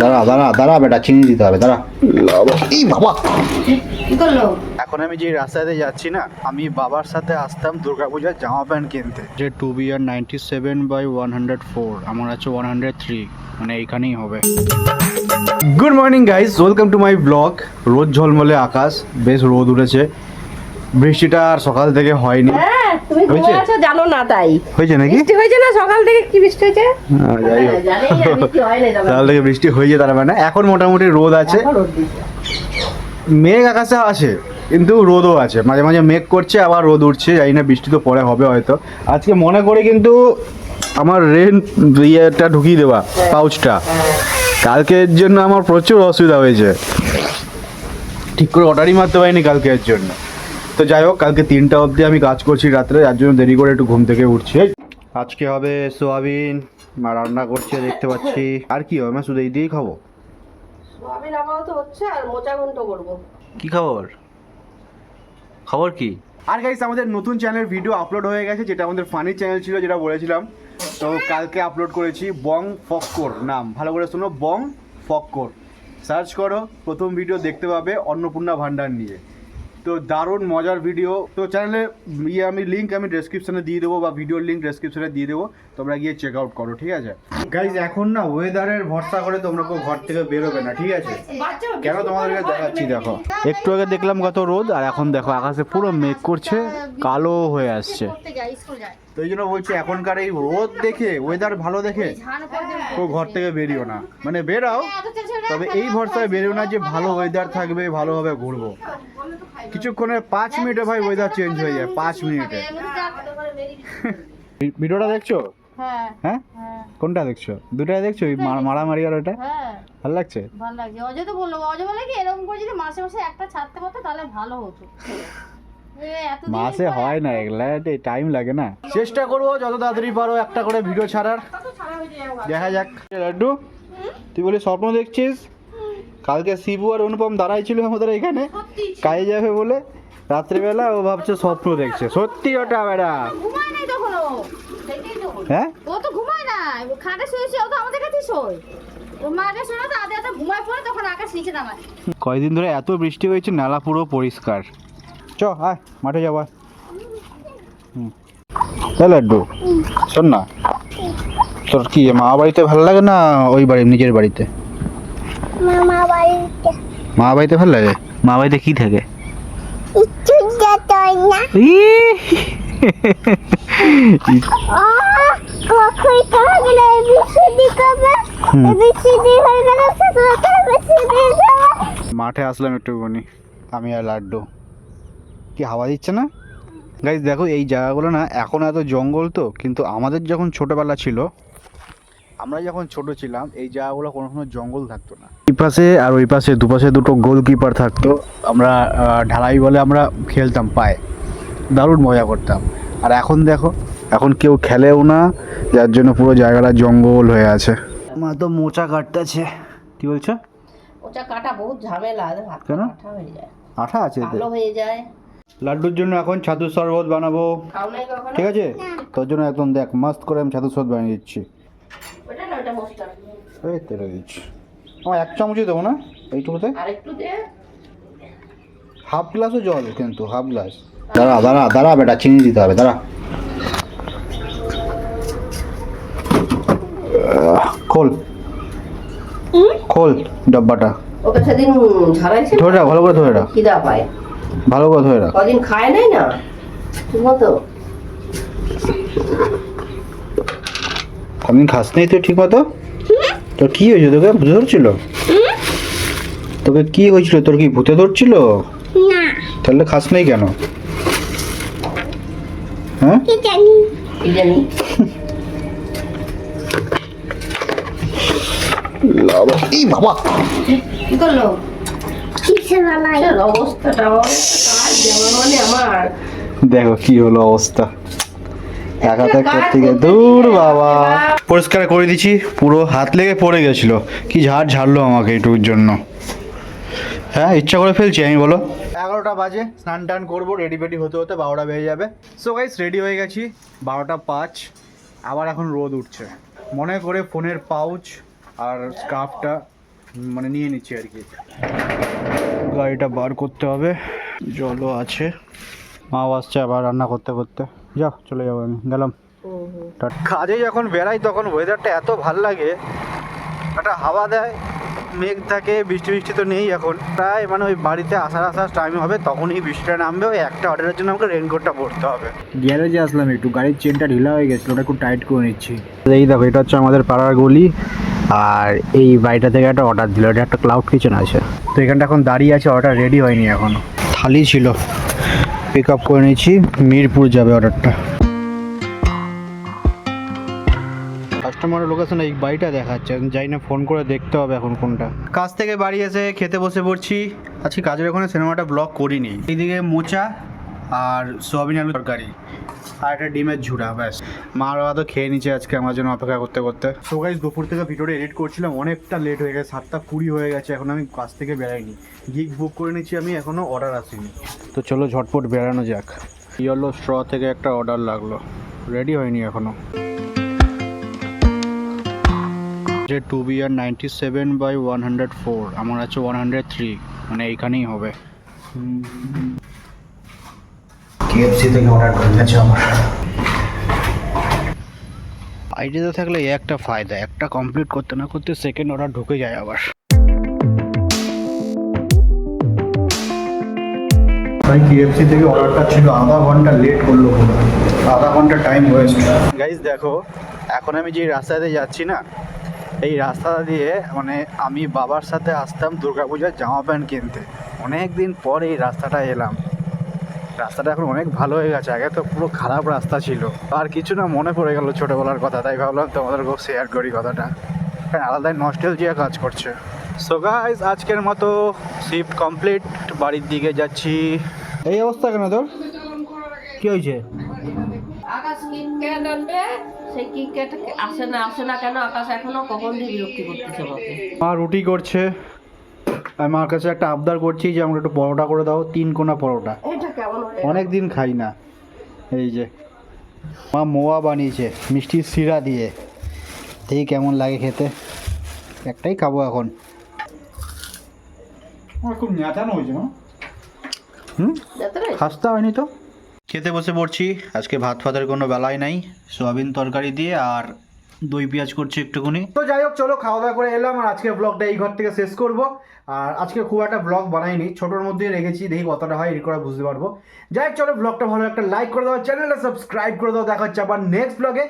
দাঁড়া দাঁড়া দাঁড়া বেটা, চিনি দিতে হবে, দাঁড়া। এই বাবা, এখন আমি যে রাস্তাতে যাচ্ছি না, আমি বাবার সাথে আসতাম দুর্গাপূজার জামা প্যান্ট কিনতে। যে 2BR97/104, আমার আছে 103, মানে এইখানেই হবে। Good morning guys, welcome to my blog. রোদ ঝলমলে আকাশ, বেশ রোদ উঠেছে। বৃষ্টিটা আর সকাল থেকে হয়নি। তুমি ঘুমিয়ে আছো জানো না, তাই হয়েছে নাকি? বৃষ্টি হয়েছে না সকাল থেকে? কি বৃষ্টি হয়েছে? যাই হোক, সকাল থেকে বৃষ্টি হয়েছে তার মানে। এখন মোটামুটি রোদ আছে, মেঘ আকাশে আছে, কিন্তু রোদও আছে। মাঝে মাঝে মেঘ করছে, আবার রোদ উঠছে। জানি না, বৃষ্টি তো পরে হবে হয়তো। আজকে মনে করে কিন্তু আমার রেন ইয়েটা ঢুকিয়ে দেওয়া, পাউচটা। কালকের জন্য আমার প্রচুর অসুবিধা হয়েছে, ঠিক করে অর্ডারই মারতে পারিনি কালকের জন্য। তো যাই হোক, কালকে 3টা অবধি আমি কাজ করছি রাত্রে, যার জন্য দেরি করে একটু ঘুম থেকে উঠছি। আজকে হবে সোয়াবিন, মা রান্না করছে দেখতে পাচ্ছি। আর কি হবে, মা শুধু এই দিয়েই খাবো? সোয়াবিন আপাতত হচ্ছে, আর মোচা ঘন্ট করবো। কি খবর? খবর কি? আর গাইস, আমাদের নতুন চ্যানেল ভিডিও আপলোড হয়ে গেছে, যেটা আমাদের ফানি চ্যানেল ছিল, যেটা বলেছিলাম। তো কালকে আপলোড করেছি। বং ফক্কর নাম, ভালো করে শোনো, বং ফক্কর সার্চ করো, প্রথম ভিডিও দেখতে পাবে অন্নপূর্ণা ভান্ডার নিয়ে। তো দারুণ মজার ভিডিও। তো চ্যানেলে আমি লিঙ্ক আমি ডেসক্রিপশনে দিয়ে দেবো, বা ভিডিওর লিঙ্ক ডেসক্রিপশনে দিয়ে দেবো, তোমরা গিয়ে চেক আউট করো, ঠিক আছে গাইজ? এখন না ওয়েদারের ভরসা করে তোমরা কেউ ঘর থেকে বেরোবে না, ঠিক আছে? কেন তোমাদেরকে দেখাচ্ছি, দেখো। একটু আগে দেখলাম কত রোদ, আর এখন দেখো আকাশে পুরো মেঘ করছে, কালো হয়ে আসছে। তো এই জন্য বলছি, এখনকার এই রোদ দেখে, ওয়েদার ভালো দেখে কেউ ঘর থেকে বেরিও না। মানে বেরাও, তবে এই ভরসায় বেরিও না যে ভালো ওয়েদার থাকবে, ভালোভাবে ঘুরবো। কিছুক্ষণে 5 মিনিটে ভাই ওয়েদার চেঞ্জ হয়ে যায়, 5 মিনিটে। ভিডিওটা দেখছো? হ্যাঁ, কোনটা দেখছো? দুটাই দেখছো? মারামারি আর ওটা ভালো লাগছে? ভালো লাগছে। অজয় তো বললো, অজয় বলে কি এরকম করে যদি মাসে মাসে একটা ছাড়তে পারতো তাহলে ভালো হতো। মাসে হয় না এগুলা, টাইম লাগে না। চেষ্টা করবো যত তাড়াতাড়ি পারো একটা করে ভিডিও ছাড়ার। দেখা যাক। লাড্ডু, তুই বলি স্বপ্ন দেখছিস? কালকে শিবু আর অনুপম দাঁড়াই ছিল আমাদের এখানে কাজে যাবে বলে, রাত্রিবেলা ও ভাবছে স্বপ্ন দেখছে। সত্যি ওটা বেড়া? ঘুমায় নাই তখন ও। হ্যাঁ, ও তো ঘুমায় না, খাটে শুয়েছে, ও তো আমাদের কাছেই শোয়। ও মাঠে শোয় তো, আধে আধে ঘুমায় পড়ে, তখন আকাশ নিচে নামায়। কয়দিন ধরে এত বৃষ্টি হয়েছে, নালা পুরো পরিষ্কার। চ আয়, মাঠে যাবা। লাড্ডু শোন না, তোর কি মা বাড়িতে ভালো লাগে না ওই বাড়ি, নিজের বাড়িতে? মা বাড়িতে ভালো লাগে। মা বাড়িতে কি থাকে? মাঠে আসলাম একটুখানি আমি আর লাড্ডু। কি হাওয়া দিচ্ছে না গাইজ? দেখো এই জায়গাগুলো না এখন এত জঙ্গল তো, কিন্তু আমাদের যখন ছোটবেলা ছিল, আমরা যখন ছোট ছিলাম, এই জায়গাগুলো কোনো জঙ্গল থাকতো না। এই পাশে আর ওই পাশে দুপাশে দুটো গোলকিপার থাকতো। আমরা ঢালাই বলে আমরা খেলতাম পায়ে, দারুণ মজা করতাম। আর এখন দেখো, এখন কেউ খেলেও না, যার জন্য পুরো জায়গাটা জঙ্গল হয়ে আছে। মা তো মোচা কাটতেছে। কি বলছো? ওটা কাটা বহুত ঝামেলা, হাত কেন? কাটা হয়ে যায়, আঠা আছে এতে? কালো হয়ে যায়। লাড্ডুর জন্য এখন ছাতুর শরবত বানাবো, খাও নাই কখনো? ঠিক আছে? তোর জন্য একদম দেখ মস্ত করে আমি ছাতুর শরবত বানিয়ে দিচ্ছি। ওটা না, ওটা মশলা। এই তেলে দিচ্ছি। আমার 1 চামচই দেবো না, এইটুকুতে আরেকটু দে। হাফ গ্লাসও জল, কিন্তু হাফ গ্লাস। দাঁড়া দাঁড়া দাঁড়া বেটা, চিনি দিতে হবে, দাঁড়া। খোল খোল ডাব্বাটা। ওকে সেদিন ঝাড়াইছে, ধরে রাখ, ভালো করে ধরে রাখ, খিদা পায়, ভালো করে ধরে রাখ। কদিন খায় নাই না ঠিক মতো। আমি খাস নাই তো ঠিক মতো? তোর কি হয়েছে? তোকে ভূতে ধরছিল? তোকে কি হয়েছিল? তোর কি ভূতে ধরছিল? না, তাহলে খাস নাই কেন? হ্যাঁ, কি জানি। এই বাবা, কি করলো? অবস্থাটা মানে আমার দেখো কি হলো অবস্থা। একাতে করতে গিয়ে দূর বাবা। পরিষ্কার করে দিচ্ছি, পুরো হাত লেগে পড়ে গেছিল। কি ঝাড় ঝাড়লো আমাকে এইটুকুর জন্য। হ্যাঁ, ইচ্ছা করে ফেলছি আমি, বলো? 11টা বাজে, স্নান টান করবো, রেডি ফেডি হতে হতে 12টা বেজে যাবে। সো গাইস, রেডি হয়ে গেছি, 12টা 5। আবার এখন রোদ উঠছে। মনে করে ফোনের পাউচ আর স্কার্ফটা মানে নিয়ে নিচ্ছি আর কি। গাড়িটা বার করতে হবে, জলও আছে, মাও আসছে আবার রান্না করতে করতে। যাও চলে যাবো, আমি গেলাম। কাজে যখন বেড়াই তখন ওয়েদারটা এত ভাল লাগে, একটা হাওয়া দেয়, মেঘ থাকে, বৃষ্টি বৃষ্টি তো নেই এখন প্রায়, মানে ওই বাড়িতে আসার টাইম হবে তখনই বৃষ্টিটা নামবে, ওই একটা অর্ডারের জন্য আমাকে রেনকোটটা পরতে হবে। গ্যারেজে আসলাম, একটু গাড়ির চেনটা ঢিলা হয়ে গেছিলো, ওটা একটু টাইট করে নিচ্ছি। এই দেখো, এটা হচ্ছে আমাদের পাড়ার গলি, আর এই বাড়িটা থেকে একটা অর্ডার দিল, এটা একটা ক্লাউড কিচেন আছে, তো এখানটা এখন দাঁড়িয়ে আছে, অর্ডার রেডি হয়নি এখনো, খালি ছিল, পিক আপ করে নিয়েছি, মিরপুর যাবে অর্ডারটা। কাস্টমারের লোকেশন এই বাড়িটা দেখাচ্ছে, যাই না ফোন করে দেখতে হবে এখন কোনটা। কাজ থেকে বাড়ি এসে খেতে বসে পড়ছি, আজকে কাজের ওখানে সিনেমাটা ব্লগ করিনি। এইদিকে মোচা আর সোয়াবিন আলু তরকারি আর একটা ডিমের ঝুড়া, ব্যাস। মার বাবা তো খেয়ে নিচ্ছে আজকে আমার জন্য অপেক্ষা করতে করতে। তো গাইস, দুপুর থেকে ভিডিওটা এডিট করছিলাম, অনেকটা লেট হয়ে গেছে, 7:20 হয়ে গেছে, এখন আমি কাজ থেকে বেরাইনি, গিগ বুক করে নিচ্ছি আমি, এখনও অর্ডার আসেনি। তো চলো ঝটপট বেরানো যাক। ইয়েলো স্ট্র থেকে একটা অর্ডার লাগলো, রেডি হয়নি এখনও। যে 2BR 97/104, আমার আছে 103, মানে এইখানেই হবে। KFC থেকে অর্ডার করে গেছে আমার। আইডিতে থাকলে একটা ফায়দা, একটা কমপ্লিট করতে না করতে সেকেন্ড অর্ডার ঢুকে যায় আবার। তাই KFC থেকে অর্ডারটা ছিল, আধা ঘন্টা লেট করলো, আধা ঘন্টা টাইম ওয়েস্ট। গাইস দেখো, এখন আমি যে রাস্তাতে যাচ্ছি না, এই রাস্তাটা দিয়ে মানে আমি বাবার সাথে আসতাম দুর্গাপূজার জামা প্যান্ট কিনতে, অনেক দিন পর এই রাস্তাটা এলাম। রাস্তাটা এখন অনেক ভালো হয়ে গেছে, আগে তো পুরো খারাপ রাস্তা ছিল। আর কিছু না, মনে পড়ে গেল ছোটোবেলার কথা, তাই ভাবলাম তোমাদেরকেও শেয়ার করি কথাটা, আলাদাই নস্টালজিয়া কাজ করছে। সো গাইস, আজকের মতো শিফট কমপ্লিট, বাড়ির দিকে যাচ্ছি। এই অবস্থা কেন তোর, কি হয়েছে? আকাশ কিটক্যাট আনবে, সেই কিটক্যাট আসে না কেন? আকাশ এখনো কখন দিয়ে বিরক্তি করতেছে আমাকে। মা রুটি করছে, আমি মার কাছে একটা আবদার করছি যে আমাকে একটু পরোটা করে দাও, 3 কোনা পরোটা, এটা কেমন হয়ে অনেক দিন খাই না। এই যে মা মোয়া বানিয়েছে মিষ্টির শিরা দিয়ে, এই কেমন লাগে খেতে, একটাই খাবো এখন। আমার খুব ন্যাচানো হয়েছে না, যেতে রে? খাস্তা হয়নি তো। খেতে বসে পড়ছি, আজকে ভাত ফাতের কোনো বেলায় নাই, সোয়াবিন তরকারি দিয়ে আর দই পেঁয়াজ করছি একটুখানি। তো যাই হোক, চলো খাওয়া দাওয়া করে এলাম, আর আজকে ব্লগটা এই ঘর থেকে শেষ করব। আর আজকে খুব একটা ব্লগ বানাইনি, ছোটোর মধ্যেই রেখেছি, দেখি কতটা হয় এডিট করা বুঝতে পারবো। যাই হোক, চলো ব্লগটা ভালো একটা লাইক করে দাও, চ্যানেলটা সাবস্ক্রাইব করে দাও, দেখা হচ্ছে আবার নেক্সট ব্লগে।